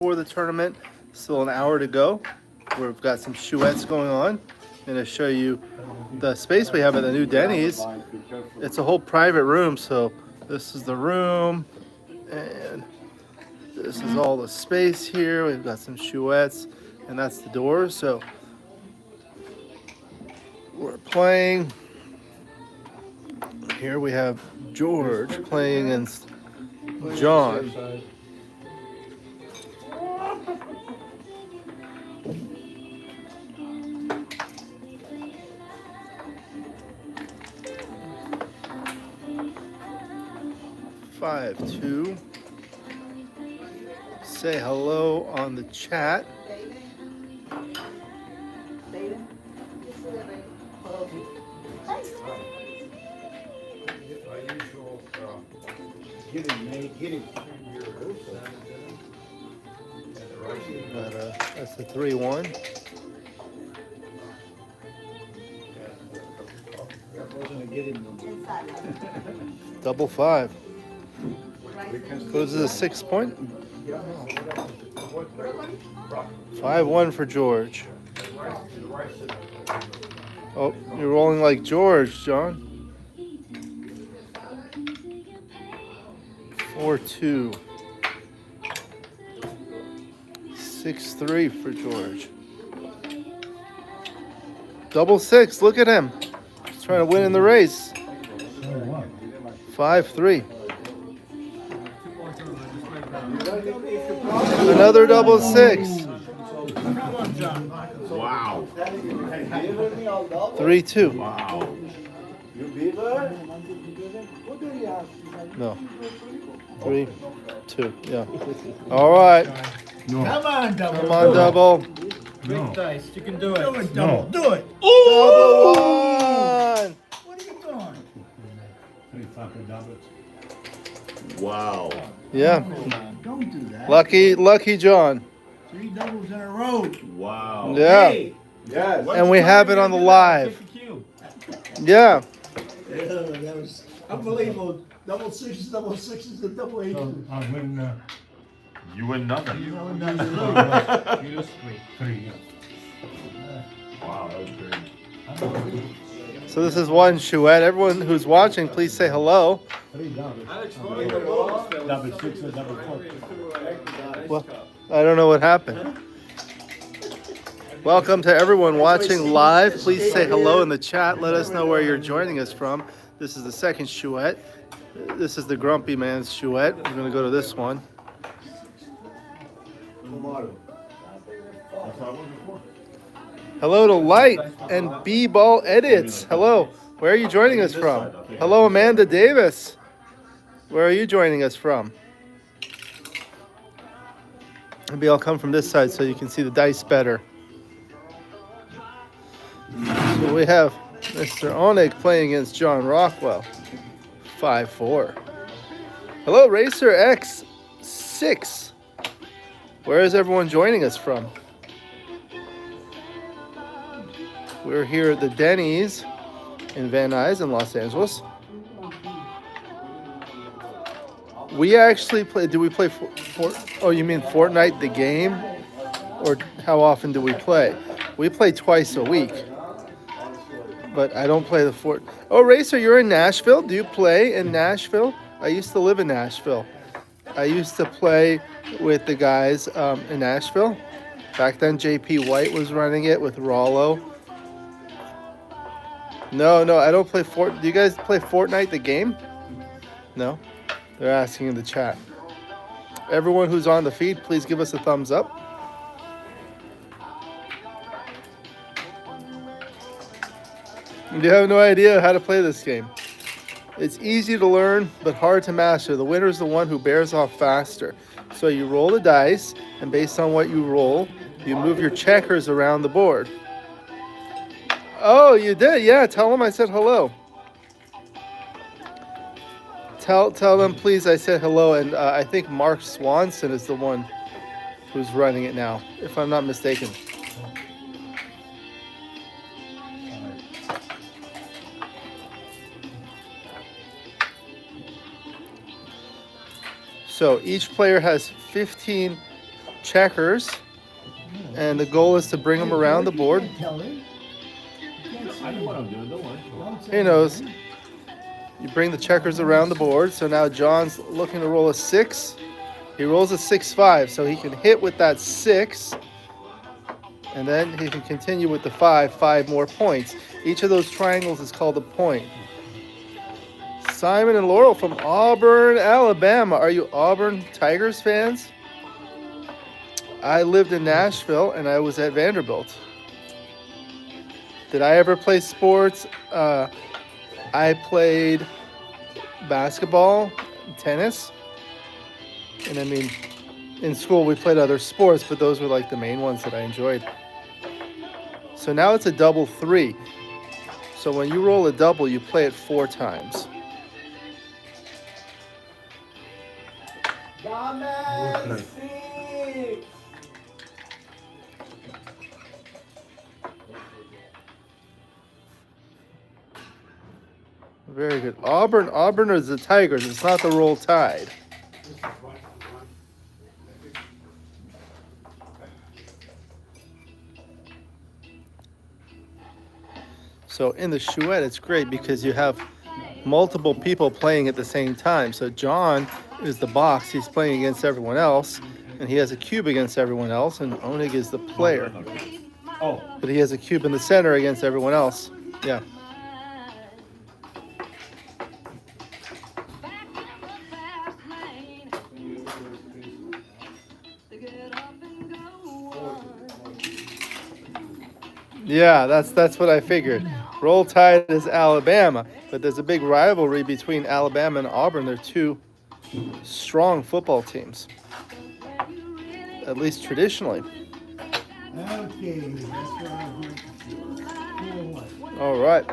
for the tournament. Still an hour to go. We've got some chouettes going on. I'm going to show you the space we have at the new Denny's. It's a whole private room, so this is the room, and this is all the space here. We've got some chouettes, and that's the door. So we're playing. Here we have George playing against John. Five, 2. Say hello on the chat. That's the 3-1. Double 5. Goes to the 6 point. 5-1 for George. Oh, you're rolling like George, John. 4-2. 6-3 for George. Double 6. Look at him. He's trying to win in the race. 5-3. Another double 6. Wow. 3-2. Wow. No. 3-2. Yeah. All right. No. Come on, double. Come on, double. Big dice. You can do it. No. Double. Do it. Double 1. What are you doing? Wow. Yeah. Don't do that. Lucky John. 3 doubles in a row. Wow. Yeah. Hey. Yes. And we have it on the live. Yeah. Yeah, that was unbelievable. Double sixes, and double eights. You win nothing. No, no, no. Wow, that was great. So this is one chouette. Everyone who's watching, please say hello. Well, I don't know what happened. Welcome to everyone watching live. Please say hello in the chat. Let us know where you're joining us from. This is the second chouette. This is the Grumpy Man's chouette. We're going to go to this one. Hello to Light and B-Ball Edits. Hello. Where are you joining us from? Hello, Amanda Davis. Where are you joining us from? Maybe I'll come from this side so you can see the dice better. So we have Mr. Onig playing against John Rockwell. 5-4. Hello, Racer X6. Where is everyone joining us from? We're here at the Denny's in Van Nuys in Los Angeles. We actually play. Do we play? Oh, you mean Fortnite the game, or how often do we play? We play twice a week, but I don't play the Fort. Oh, Racer, you're in Nashville. Do you play in Nashville? I used to live in Nashville. I used to play with the guys in Nashville. Back then, JP White was running it with Rollo. No, I don't play Do you guys play Fortnite the game? No? They're asking in the chat. Everyone who's on the feed, please give us a thumbs up. You have no idea how to play this game. It's easy to learn, but hard to master. The winner is the one who bears off faster. So you roll the dice, and based on what you roll, you move your checkers around the board. Oh, you did? Yeah, tell them I said hello. Tell them, please, I said hello. And I think Mark Swanson is the one who's running it now, if I'm not mistaken. So each player has 15 checkers, and the goal is to bring them around the board. You can't tell him. You can't say I know what I'm anything. doing. Don't worry. Don't say He knows. anything. You bring the checkers around the board. So now John's looking to roll a 6. He rolls a 6-5, so he can hit with that 6. And then he can continue with the 5 more points. Each of those triangles is called a point. Simon and Laurel from Auburn, Alabama. Are you Auburn Tigers fans? I lived in Nashville and I was at Vanderbilt. Did I ever play sports? I played basketball, tennis, and I mean, in school we played other sports, but those were like the main ones that I enjoyed. So now it's a double 3. So when you roll a double, you play it 4 times. Very good. Auburn is the Tigers. It's not the Roll Tide. So in the Chouette, it's great because you have multiple people playing at the same time. So John is the box. He's playing against everyone else, and he has a cube against everyone else, and Onig is the player. Oh. But he has a cube in the center against everyone else. Yeah. Yeah, that's what I figured. Roll Tide is Alabama, but there's a big rivalry between Alabama and Auburn. They're two strong football teams, at least traditionally. Okay, that's what I'm going to do. All right.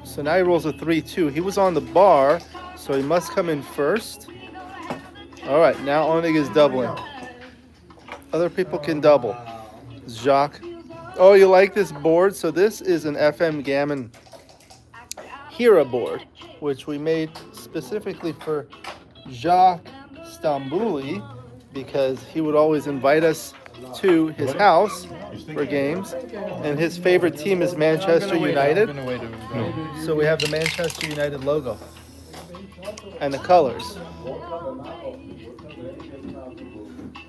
So now he rolls a 3-2. He was on the bar, so he must come in first. All right, now Onig is doubling. Other people can double. Jacques. Oh, you like this board? So this is an Backgammon Hera board, which we made specifically for Jacques Stambouli because he would always invite us to his house for games. And his favorite team is Manchester United. So we have the Manchester United logo and the colors.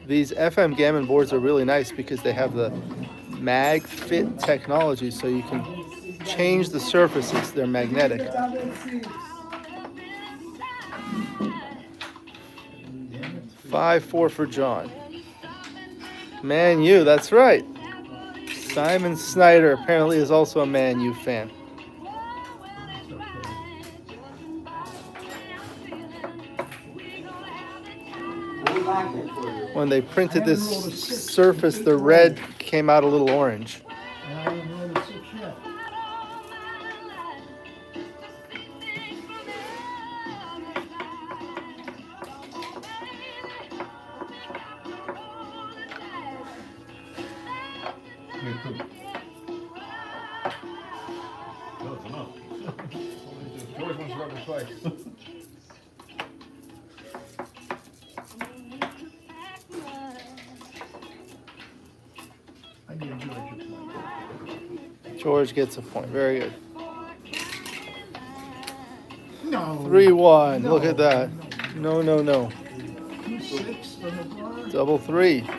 These Backgammon boards are really nice because they have the mag fit technology, so you can change the surfaces. They're magnetic. 5-4 for John. Man U, that's right. Simon Snyder apparently is also a Man U fan. When they printed this surface, the red came out a little orange. And I didn't roll the 6 yet. No, it's enough. George wants to rub it twice. I didn't do it. George gets a point. Very good. No. 3-1. No, Look at that. no. No. 2-6 for the bar. Double 3.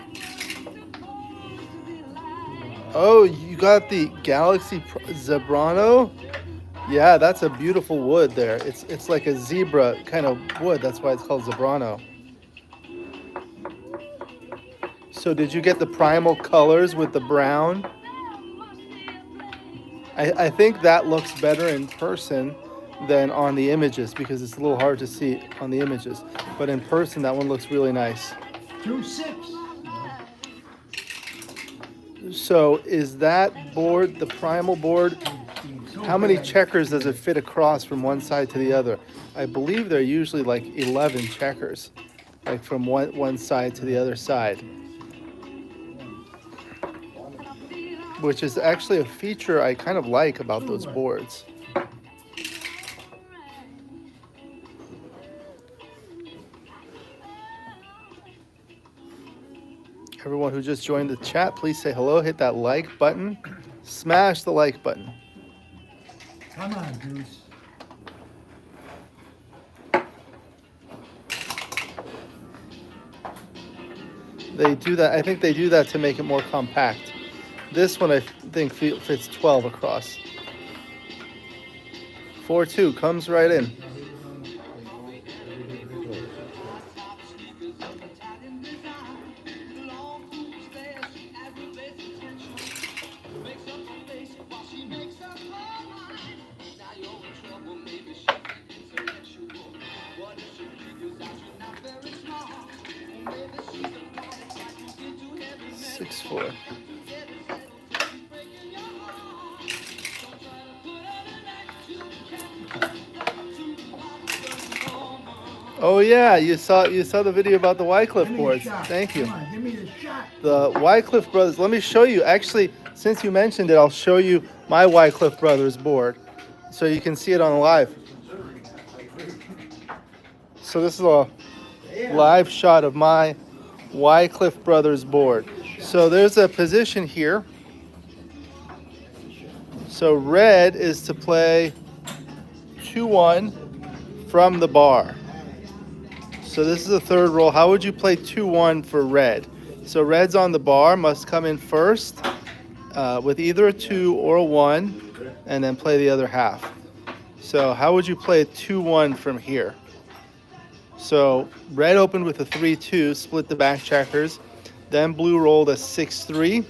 Oh, you got the Galaxy Zebrano? Yeah, that's a beautiful wood there. It's like a zebra kind of wood. That's why it's called Zebrano. So did you get the primal colors with the brown? I think that looks better in person than on the images because it's a little hard to see on the images. But in person, that one looks really nice. 2-6. So is that board, the primal board, how many checkers does it fit across from one side to the other? I believe they're usually like 11 checkers, like from one side to the other side. Which is actually a feature I kind of like about those boards. Everyone who just joined the chat, please say hello. Hit that like button. Smash the like button. Come on, Deuce. They do that. I think they do that to make it more compact. This one I think fits 12 across. 4-2 comes right in. Oh yeah, you saw the video about the Wycliffe boards. Thank you. Come on, give me the shot. The Wycliffe brothers. Let me show you. Actually, since you mentioned it, I'll show you my Wycliffe brothers board, so you can see it on live. So this is a live shot of my Wycliffe brothers board. So there's a position here. So red is to play 2-1 from the bar. So this is the third roll. How would you play 2-1 for red? So red's on the bar, must come in first with either a 2 or a 1, and then play the other half. So how would you play a 2-1 from here? So red opened with a 3-2, split the back checkers. Then blue rolled a 6-3.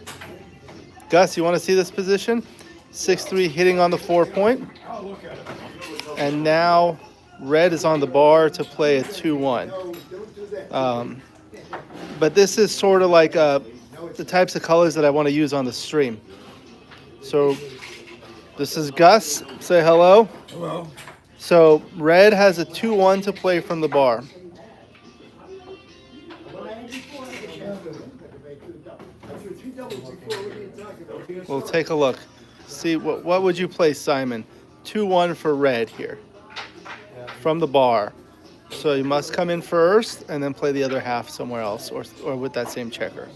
Gus, you want to see this position? 6-3 hitting on the 4-point. And now red is on the bar to play a 2-1. But this is sort of like the types of colors that I want to use on the stream. So this is Gus. Say hello. Hello. So red has a 2-1 to play from the bar. We'll take a look. See, what would you play, Simon? 2-1 for red here from the bar. So you must come in first and then play the other half somewhere else or with that same checker.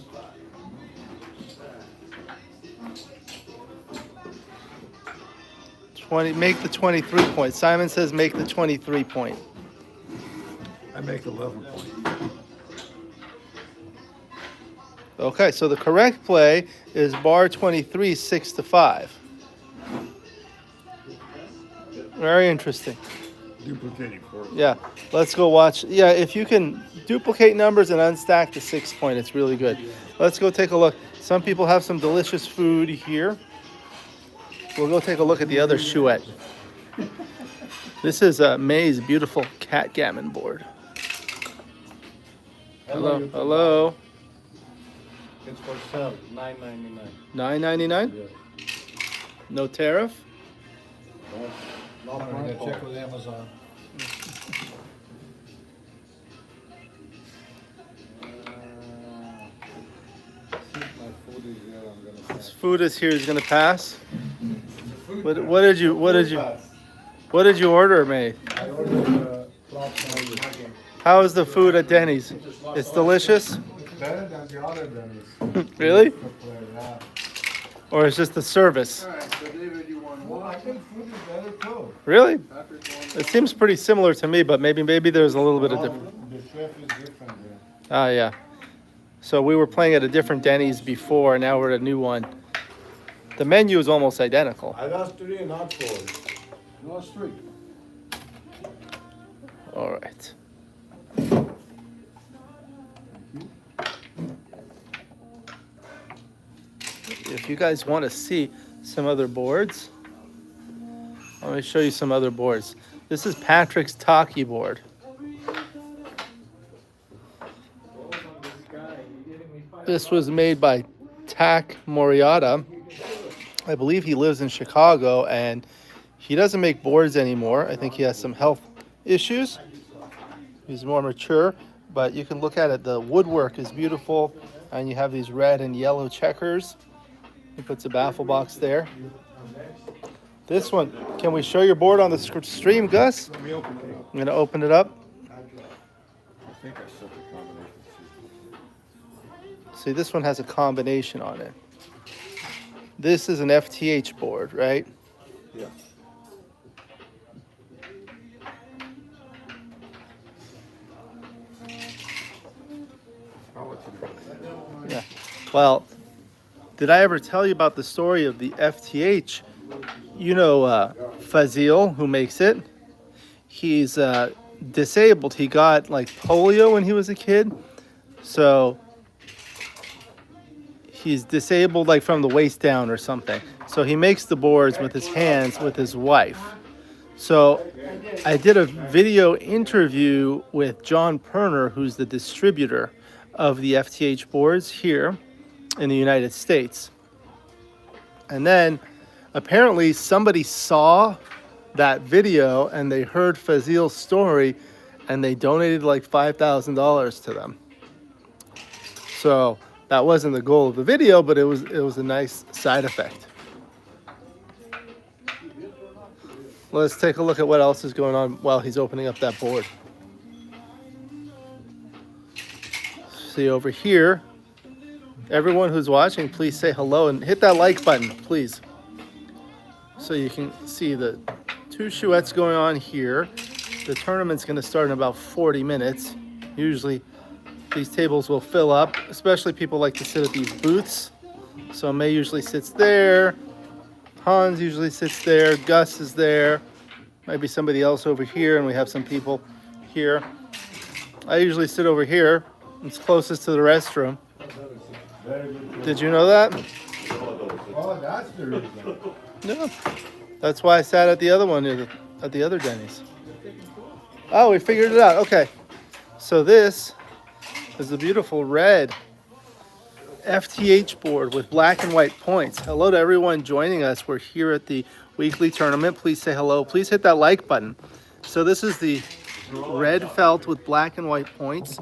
Make the 23 point. Simon says make the 23 point. I make 11 points. Okay, so the correct play is bar 23, 6-5. Very interesting. Duplicating 4. Yeah, let's go watch. Yeah, if you can duplicate numbers and unstack the 6 point, it's really good. Let's go take a look. Some people have some delicious food here. We'll go take a look at the other chouette. This is May's beautiful backgammon board. Hello, hello. It's for sale, $9.99. $9.99? Yeah. No tariff? No, I'm gonna check with Amazon. My food is here. I'm gonna This pass. food is here. He's gonna pass. What did you order, May? I ordered nugget. How is the food at Denny's? It's delicious. Better than the other Denny's. Really? Yeah. Or it's just the service? Alright, so David, you want one? I think food is better too. Really? It seems pretty similar to me, but maybe there's a little bit of difference. The chef is different, yeah. Ah, yeah. So we were playing at a different Denny's before, now we're at a new one. The menu is almost identical. I lost 3, not 4. Lost 3. All right. If you guys want to see some other boards, let me show you some other boards. This is Patrick's Taki board. This was made by Tak Moriata. I believe he lives in Chicago, and he doesn't make boards anymore. I think he has some health issues. He's more mature, but you can look at it. The woodwork is beautiful, and you have these red and yellow checkers. He puts a baffle box there. This one, can we show your board on the stream, Gus? Let me open it up. I'm going to open it up. I think I set the combination. See, this one has a combination on it. This is an FTH board, right? Yeah. I'll let you know. Yeah. Well, did I ever tell you about the story of the FTH? You know Fazil, who makes it. He's disabled. He got like polio when he was a kid. So he's disabled like from the waist down or something. So he makes the boards with his hands with his wife. So I did a video interview with John Perner, who's the distributor of the FTH boards here in the United States. And then apparently somebody saw that video and they heard Fazil's story and they donated like $5,000 to them. So that wasn't the goal of the video, but it was a nice side effect. Let's take a look at what else is going on while he's opening up that board. See over here, everyone who's watching, please say hello and hit that like button, please. So you can see the two chouettes going on here. The tournament's going to start in about 40 minutes. Usually these tables will fill up, especially people like to sit at these booths. So May usually sits there. Hans usually sits there. Gus is there. Might be somebody else over here, and we have some people here. I usually sit over here. It's closest to the restroom. Did you know that? Oh, that's the reason. No. That's why I sat at the other one, at the other Denny's. Oh, we figured it out. Okay. So this is the beautiful red FTH board with black and white points. Hello to everyone joining us. We're here at the weekly tournament. Please say hello. Please hit that like button. So this is the red felt with black and white points.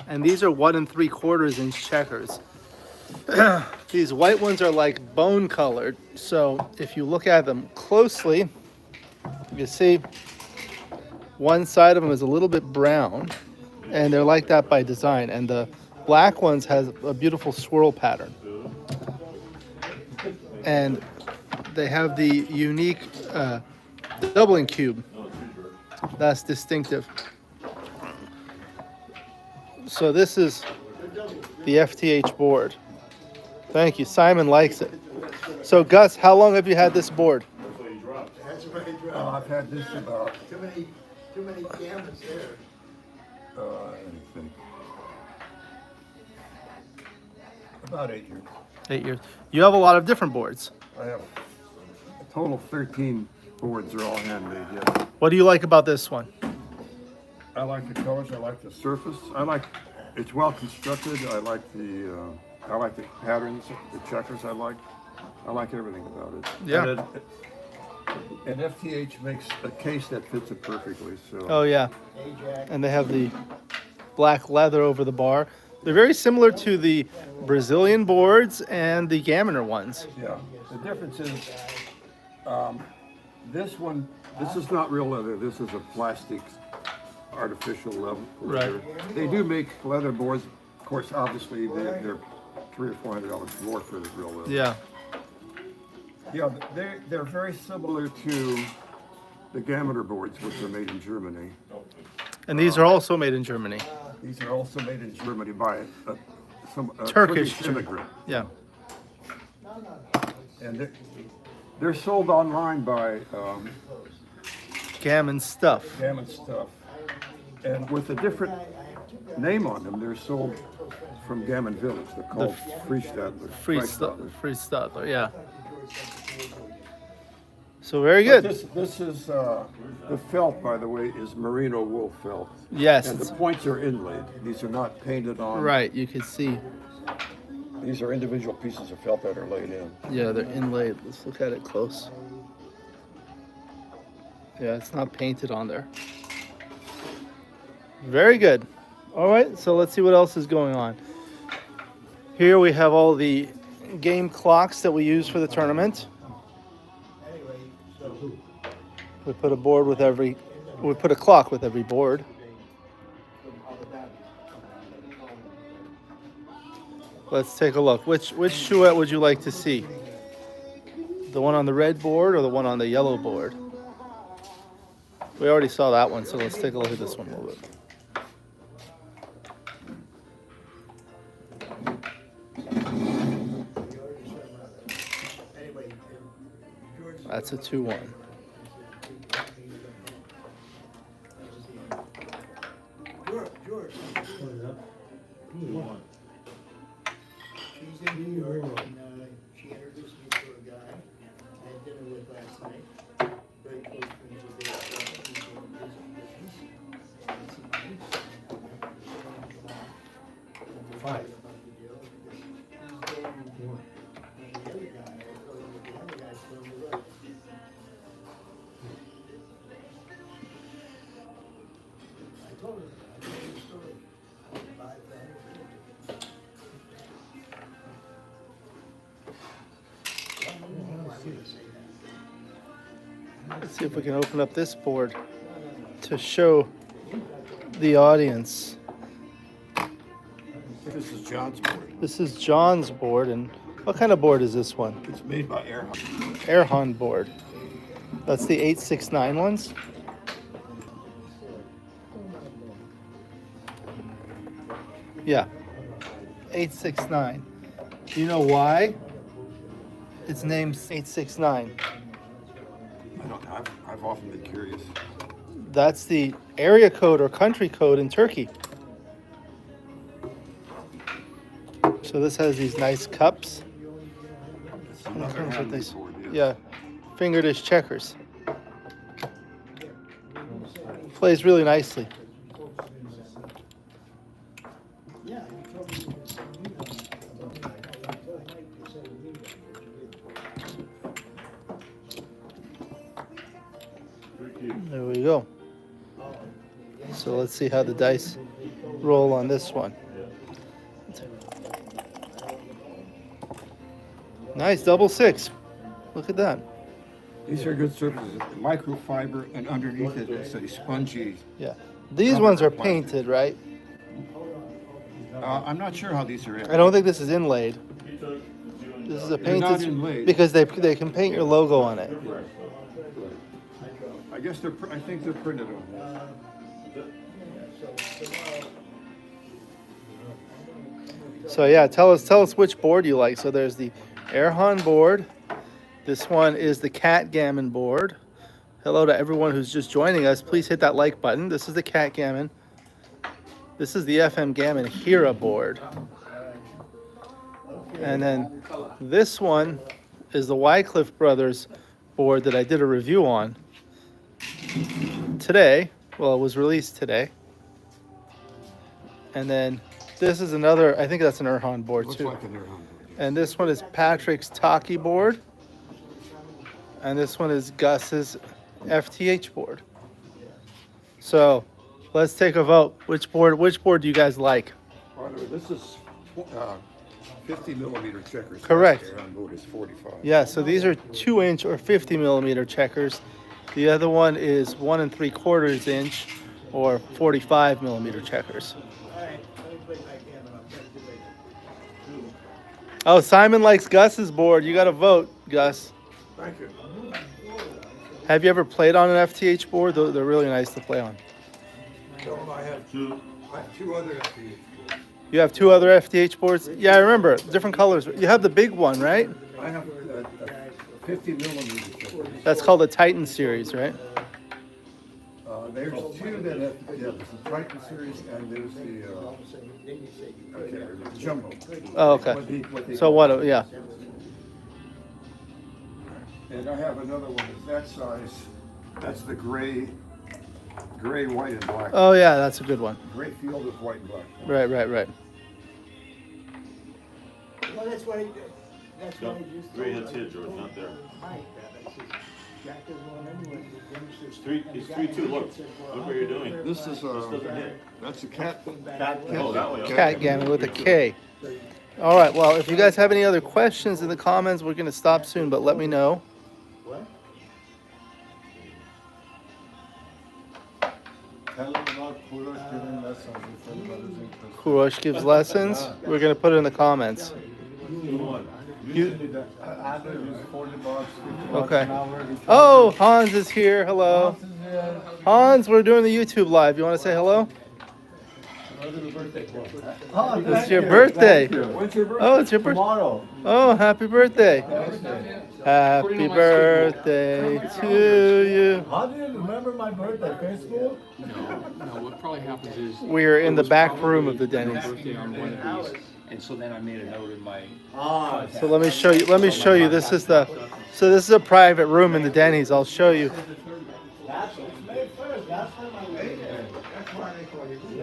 And these are 1 3/4 inch checkers. These white ones are like bone colored. So if you look at them closely, you see one side of them is a little bit brown. And they're like that by design. And the black ones has a beautiful swirl pattern. And they have the unique doubling cube. That's distinctive. So this is the FTH board. Thank you. Simon likes it. So Gus, how long have you had this board? That's already Oh, dropped. I've had this about, Too many cameras there. let me think. About 8 years. 8 years. You have a lot of different boards. I have a total of 13 boards. They're all handmade, yeah. What do you like about this one? I like the colors. I like the surface. It's well constructed. I like the patterns, the checkers. I like everything about it. Yeah. And FTH makes a case that fits it perfectly. So. Oh yeah. And they have the black leather over the bar. They're very similar to the Brazilian boards and the Gammoner ones. Yeah. The difference is, this is not real leather. This is a plastic, artificial leather. Right. They do make leather boards. Of course, obviously, they're $300 or $400 more for the real leather. Yeah. Yeah, they're very similar to the Gammoner boards, which are made in Germany. And these are also made in Germany. These are also made in Germany by a Turkish immigrant. Yeah. And they're sold online by Gammon stuff. Gammon Stuff. And with a different name on them, they're sold from Gammon Village. They're called Freestadler. Freestadler, yeah. So very good. This is the felt, by the way, is merino wool felt. Yes. And the points are inlaid. These are not painted on. Right, you can see. These are individual pieces of felt that are laid in. Yeah, they're inlaid. Let's look at it close. Yeah, it's not painted on there. Very good. All right, so let's see what else is going on. Here we have all the game clocks that we use for the tournament. We put a clock with every board. Let's take a look. Which chouette would you like to see? The one on the red board or the one on the yellow board? We already saw that one, so let's take a look at this one a little bit. That's a 2-1. George. She's in New York, and she introduced me to a guy I had dinner with last night. Very close friends with their business. Five. Let's see if we can open up this board to show the audience. This is John's board. This is John's board, and what kind of board is this one? It's made by Airhon. Airhon board. That's the 869 ones. Yeah, 869. Do you know why it's named 869? I've often been curious. That's the area code or country code in Turkey. So this has these nice cups. It's And it another comes with Hadley these, board, yeah, fingerdish checkers. Plays really nicely. There we go. So let's see how the dice roll on this one. Nice, double 6. Look at that. These are good surfaces. Microfiber, and underneath it is a spongy. Yeah. These ones are painted, right? I'm not sure how these are. I don't think this is inlaid. This is a They're not painted inlaid. because they can paint your logo on it. I guess I think they're printed on. So yeah, tell us which board you like. So there's the Airhon board. This one is the Backgammon board. Hello to everyone who's just joining us. Please hit that like button. This is the Backgammon. This is the FM Gammon Hera board. And then this one is the Wycliffe Brothers board that I did a review on today. Well, it was released today. And then this is another, I think that's an Airhon board Looks too. like an Airhon board. And this one is Patrick's Taki board. And this one is Gus's FTH board. So let's take a vote. Which board do you guys like? By the way, this is 50 millimeter checkers. Correct. The Airhon board is 45. Yeah, so these are 2-inch or 50 millimeter checkers. The other one is 1 3/4 inch or 45 millimeter checkers. Oh, Simon likes Gus's board. You got to vote, Gus. Thank you. Have you ever played on an FTH board? They're really nice to play on. No, I have two other FTH boards. You have 2 other FTH boards? Yeah, I remember. Different colors. You have the big one, right? I have a 50 millimeter checker. That's called the Titan series, right? There's 2 that have, there's the Triton series and there's the Jumbo. Oh, okay. So what? Yeah. And I have another one that's that size. That's the gray, white, and black. Oh, yeah, that's a good one. Gray field with white and black. Right. Well, that's why. That's why I just. Three hits here, George, not there. It's 3-2. Look what you're doing. This is doesn't hit. that's a cat. Oh, that way. Okay. Backgammon with a K. All right, well, if you guys have any other questions in the comments, we're going to stop soon, but let me know. What? Kurosh gives lessons? We're gonna put it in the comments. Okay. Oh, Hans is here. Hello. Hans, we're doing the YouTube live. You want to say hello? It's your birthday. When's your birthday? Oh, it's your birthday. Tomorrow. Oh, happy birthday. Happy birthday to you. How do you remember my birthday? Facebook? No, what probably happens is We're in the back room of the Denny's. birthday on one of these, and so then I made a note in my. So let me show you. Let me show you. This is the. So this is a private room in the Denny's. I'll show you.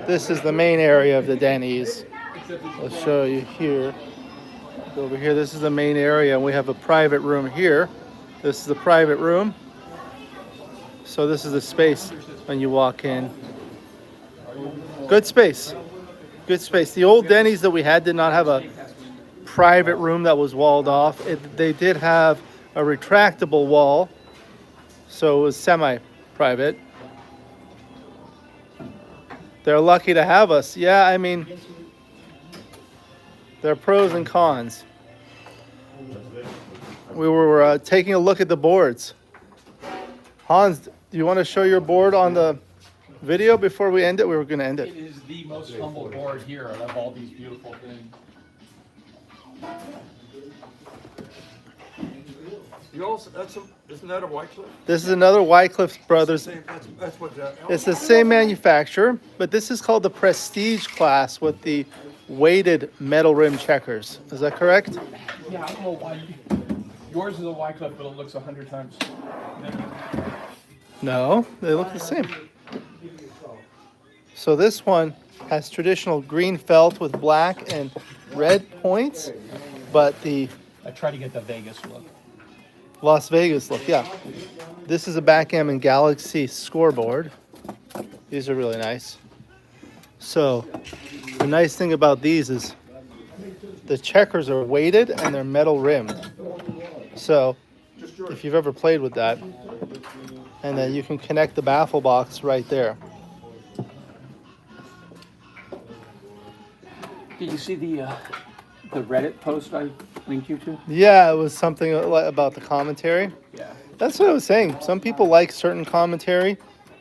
This is the main area of the Denny's. I'll show you here. Over here, this is the main area, and we have a private room here. This is the private room. So this is the space when you walk in. Good space. Good space. The old Denny's that we had did not have a private room that was walled off. They did have a retractable wall, so it was semi-private. They're lucky to have us. Yeah, I mean, there are pros and cons. We were taking a look at the boards. Hans, do you want to show your board on the video before we end it? We were going to end It it. is the most humble board here. I love all these beautiful things. You also, isn't that a White Cliff? This is another Wycliffe Brothers. That's what that. It's the same manufacturer, but this is called the Prestige class with the weighted metal rim checkers. Is that correct? Yeah, I don't know why. Yours is a Wycliffe, but it looks 100 times. No, they look the same. So this one has traditional green felt with black and red points, but the I try to get the Vegas look. Las Vegas look, yeah. This is a Backgammon Galaxy scoreboard. These are really nice. So the nice thing about these is the checkers are weighted and they're metal rimmed. So if you've ever played with that, and then you can connect the baffle box right there. Did you see the Reddit post I linked you to? Yeah, it was something about the commentary. Yeah. That's what I was saying. Some people like certain commentary,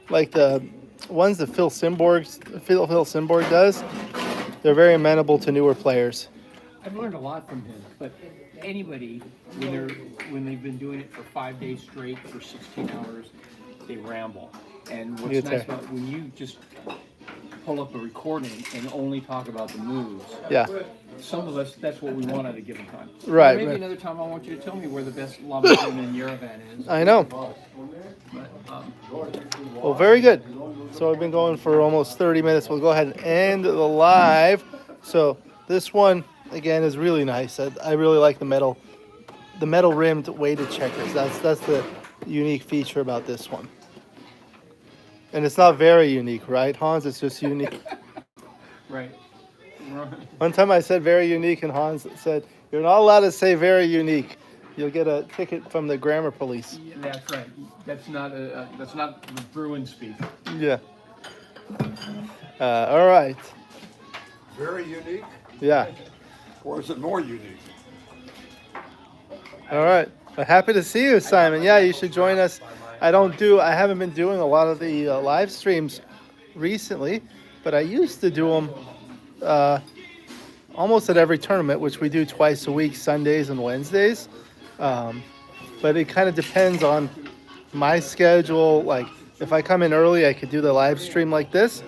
like the ones that Phil Simborg does. They're very amenable to newer players. I've learned a lot from him, but anybody, when they've been doing it for 5 days straight for 16 hours, they ramble. And what's nice about when you just pull up a recording and only talk about the moves. Yeah. Some of us, that's what we want at a given time. Right. Maybe right. another time I want you to tell me where the best lava room in Yerevan is. I know. But, Well, very good. So we've been going for almost 30 minutes. We'll go ahead and end the live. So this one, again, is really nice. I really like the metal rimmed weighted checkers. That's the unique feature about this one. And it's not very unique, right, Hans? It's just unique. right. One time I said very unique, and Hans said, "You're not allowed to say very unique. You'll get a ticket from the grammar police." Yeah, that's right. That's not the Bruin speak. Yeah. All right. Very unique, Yeah. or is it more unique? All right. Well, happy to see you, Simon. Yeah, you should join us. I haven't been doing a lot of the live streams recently, but I used to do them almost at every tournament, which we do twice a week, Sundays and Wednesdays. But it kind of depends on my schedule. Like if I come in early, I could do the live stream like this.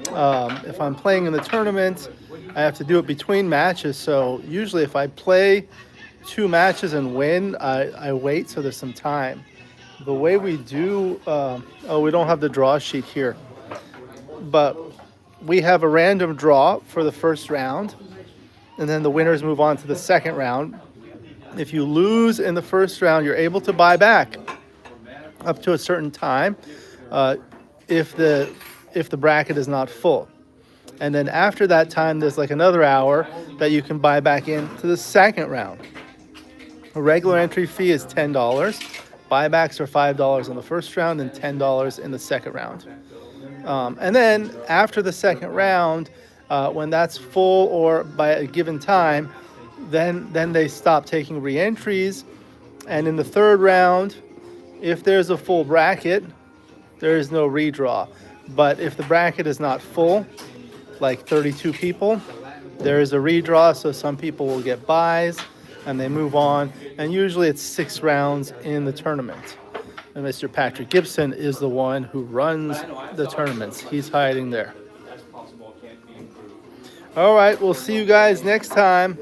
If I'm playing in the tournament, I have to do it between matches. So usually if I play 2 matches and win, I wait so there's some time. The way we do, we don't have the draw sheet here, but we have a random draw for the first round, and then the winners move on to the second round. If you lose in the first round, you're able to buy back up to a certain time if the bracket is not full. And then after that time, there's like another hour that you can buy back into the second round. A regular entry fee is $10. Buybacks are $5 in the first round and $10 in the second round. And then after the second round, When that's full or by a given time, then they stop taking re-entries. And in the third round, if there's a full bracket, there is no redraw. But if the bracket is not full, like 32 people, there is a redraw, so some people will get buys and they move on. And usually it's 6 rounds in the tournament. And Mr. Patrick Gibson is the one who runs the tournaments. He's hiding there. That's possible. It can't be improved. All right, we'll see you guys next time.